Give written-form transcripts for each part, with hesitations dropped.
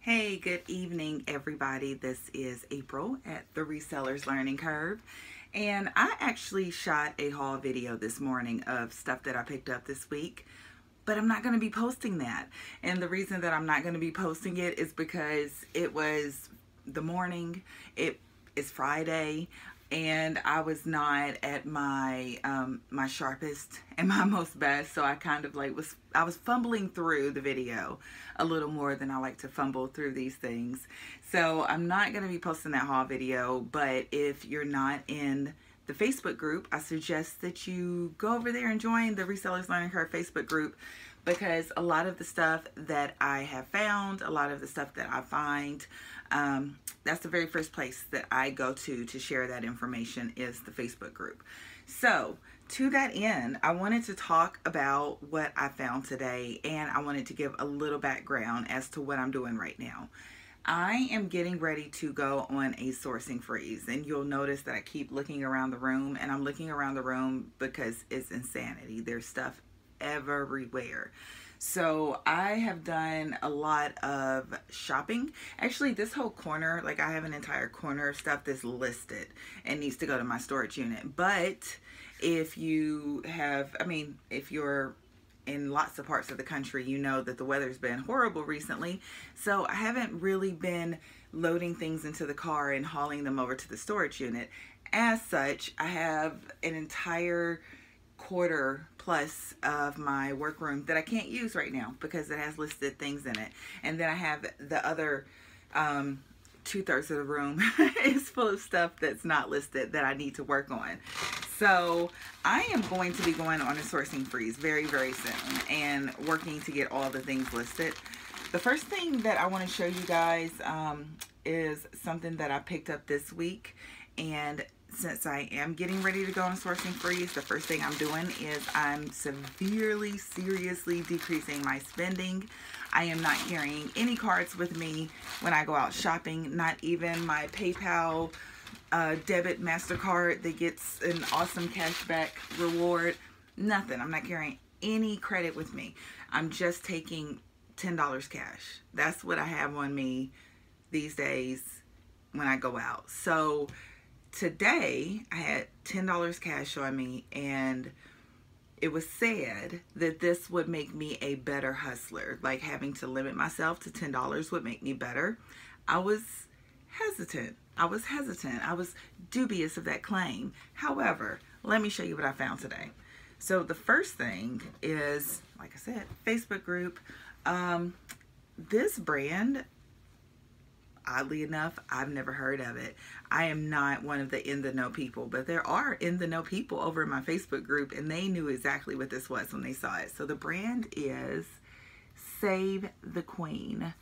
Hey, good evening, everybody. This is April at the Resellers Learning Curve. And I actually shot a haul video this morning of stuff that I picked up this week, but I'm not going to be posting that. And the reason that I'm not going to be posting it is because it was the morning, it is Friday, and I was not at my my sharpest and my most best, so I kind of I was fumbling through the video a little more than I like to fumble through these things. So I'm not going to be posting that haul video, but if you're not in the Facebook group, I suggest that you go over there and join the Resellers Learning Curve Facebook group, because a lot of the stuff that I have found, a lot of the stuff that I find, that's the very first place that I go to share that information is the Facebook group. So to that end, I wanted to talk about what I found today, and I wanted to give a little background as to what I'm doing right now. I am getting ready to go on a sourcing freeze, and you'll notice that I keep looking around the room, and I'm looking around the room because it's insanity. There's stuff everywhere. So I have done a lot of shopping. Actually, this whole corner, like I have an entire corner of stuff that's listed and needs to go to my storage unit. But if you have, if you're in lots of parts of the country, you know that the weather's been horrible recently. So I haven't really been loading things into the car and hauling them over to the storage unit. As such, I have an entire quarter plus of my workroom that I can't use right now because it has listed things in it. And then I have the other 2/3 of the room is full of stuff that's not listed that I need to work on. So I am going to be going on a sourcing freeze very, very soon and working to get all the things listed. The first thing that I want to show you guys is something that I picked up this week. And since I am getting ready to go on a sourcing freeze, the first thing I'm doing is I'm seriously decreasing my spending. I am not carrying any cards with me when I go out shopping, not even my PayPal debit MasterCard that gets an awesome cashback reward. Nothing. I'm not carrying any credit with me. I'm just taking $10 cash. That's what I have on me these days when I go out. So today I had $10 cash on me, and it was said that this would make me a better hustler. Like having to limit myself to $10 would make me better. I was hesitant. I was dubious of that claim. However, let me show you what I found today. So the first thing is, like I said, Facebook group. This brand, oddly enough, I've never heard of it. I am not one of the in the know people, but there are in the know people over in my Facebook group, and they knew exactly what this was when they saw it. So the brand is Save the Queen,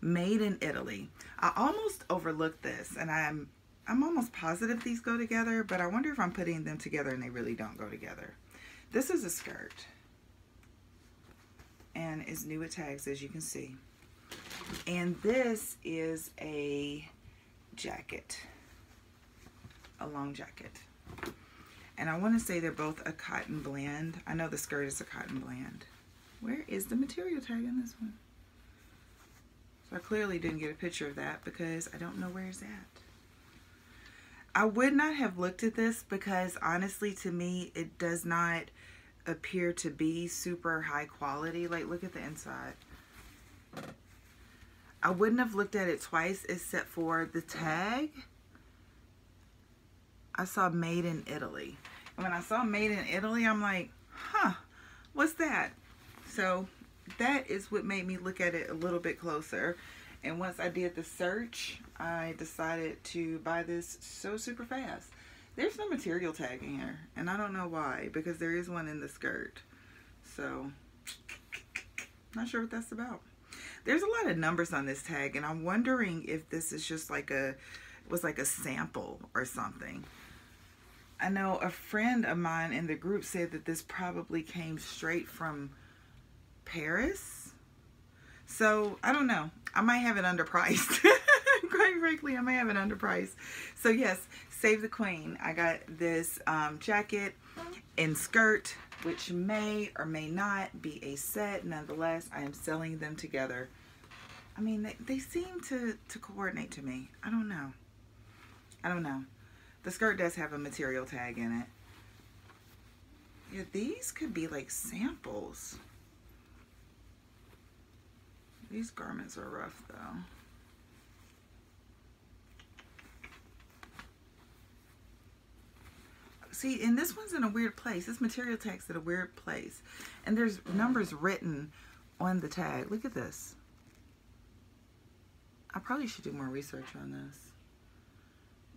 made in Italy. I almost overlooked this, and I'm almost positive these go together, but I wonder if I'm putting them together and they really don't go together. This is a skirt, and it's new with tags, as you can see. And this is a jacket, a long jacket. And I want to say they're both a cotton blend. I know the skirt is a cotton blend. Where is the material tag on this one? So I clearly didn't get a picture of that because I don't know where it's at. I would not have looked at this because honestly, to me, it does not appear to be super high quality. Like, look at the inside. I wouldn't have looked at it twice except for the tag. I saw made in Italy. And when I saw made in Italy, I'm like, huh, what's that? So that is what made me look at it a little bit closer. And once I did the search, I decided to buy this so super fast. There's no material tag in here, and I don't know why, because there is one in the skirt. So, not sure what that's about. There's a lot of numbers on this tag, and I'm wondering if this is just like was like a sample or something. I know a friend of mine in the group said that this probably came straight from Paris. So, I don't know. I might have it underpriced. Quite frankly, I may have it underpriced. So, yes, Save the Queen. I got this jacket and skirt, which may or may not be a set. Nonetheless, I am selling them together. I mean, they seem to coordinate to me. I don't know. I don't know. The skirt does have a material tag in it. Yeah, these could be like samples. These garments are rough though. See, and this one's in a weird place. This material tag's at a weird place. And there's numbers written on the tag. Look at this. I probably should do more research on this.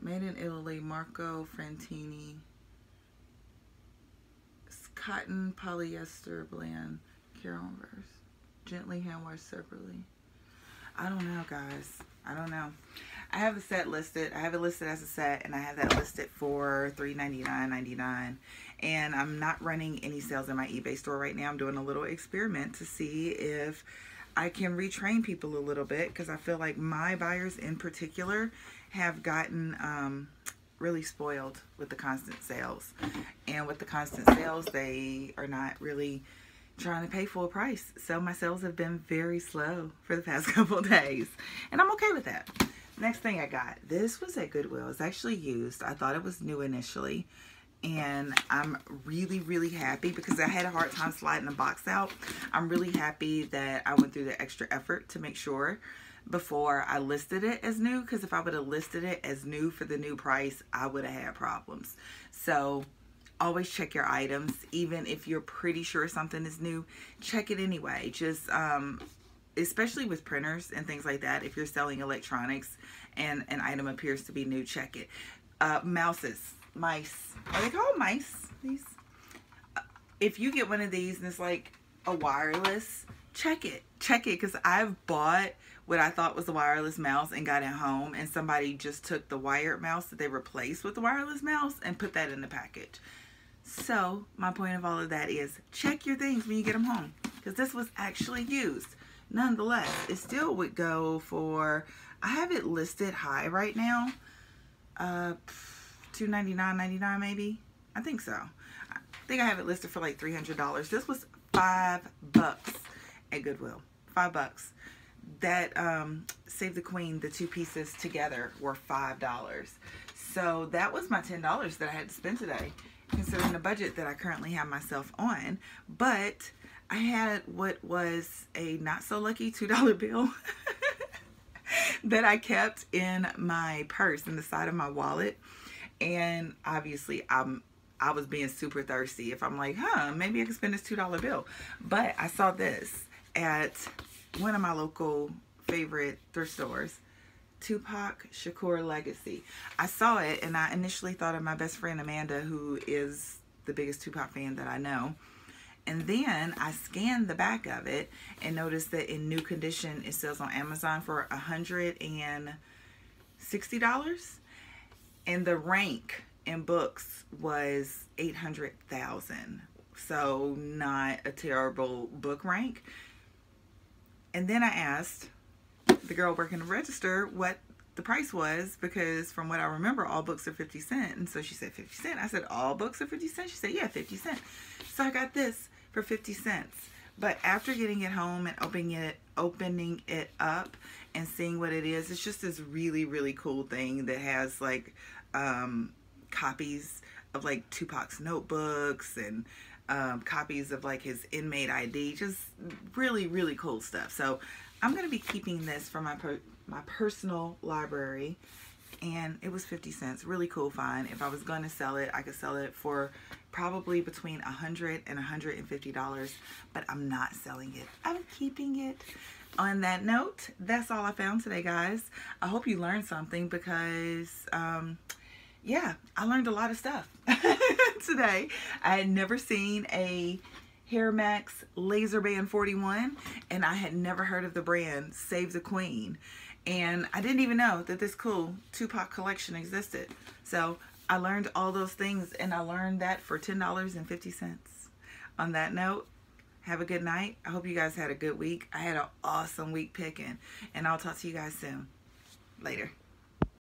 Made in Italy, Marco Frantini. It's cotton, polyester blend, Carol verse. Gently hand washed separately. I don't know, guys. I don't know. I have the set listed. I have it listed as a set, and I have that listed for $399.99. And I'm not running any sales in my eBay store right now. I'm doing a little experiment to see if I can retrain people a little bit, because I feel like my buyers in particular have gotten really spoiled with the constant sales. And with the constant sales, they are not really trying to pay full price. So my sales have been very slow for the past couple of days. And I'm okay with that. Next thing I got. This was at Goodwill. It's actually used. I thought it was new initially. And I'm really, really happy because I had a hard time sliding the box out. I'm really happy that I went through the extra effort to make sure before I listed it as new, because if I would have listed it as new for the new price, I would have had problems. So always check your items. Even if you're pretty sure something is new, check it anyway. Just especially with printers and things like that, if you're selling electronics and an item appears to be new, check it. Mice. Are they called mice? These? If you get one of these and it's like a wireless, check it. Check it, because I've bought what I thought was a wireless mouse and got it home, and somebody just took the wired mouse that they replaced with the wireless mouse and put that in the package. So my point of all of that is check your things when you get them home, because this was actually used. Nonetheless, it still would go for, I have it listed high right now, $299.99 maybe. I think so. I think I have it listed for like $300. This was $5 at Goodwill. $5. That Save the Queen, the two pieces together were $5. So that was my $10 that I had to spend today, considering the budget that I currently have myself on. But I had what was a not so lucky $2 bill that I kept in my purse, in the side of my wallet. And obviously I was being super thirsty. If I'm like, maybe I could spend this $2 bill. But I saw this at one of my local favorite thrift stores, Tupac Shakur Legacy. I saw it and I initially thought of my best friend Amanda, who is the biggest Tupac fan that I know. And then I scanned the back of it and noticed that in new condition it sells on Amazon for $160. And the rank in books was 800,000. So not a terrible book rank. And then I asked the girl working the register what the price was, because from what I remember, all books are 50 cents. And so she said 50 cents. I said, all books are 50 cents? She said, yeah, 50 cents. So I got this for 50 cents. But after getting it home and opening it up and seeing what it is, it's just this really, really cool thing that has like copies of like Tupac's notebooks and copies of like his inmate ID, just really, really cool stuff. So I'm going to be keeping this for my personal library, and it was 50 cents. Really cool find. If I was going to sell it, I could sell it for probably between $100 and $150, but I'm not selling it. I'm keeping it. On that note, that's all I found today, guys. I hope you learned something, because yeah, I learned a lot of stuff today. I had never seen a Hair Max Laser Band 41, and I had never heard of the brand Save the Queen. And I didn't even know that this cool Tupac collection existed. So I learned all those things, and I learned that for $10.50. On that note, have a good night. I hope you guys had a good week. I had an awesome week picking, and I'll talk to you guys soon. Later.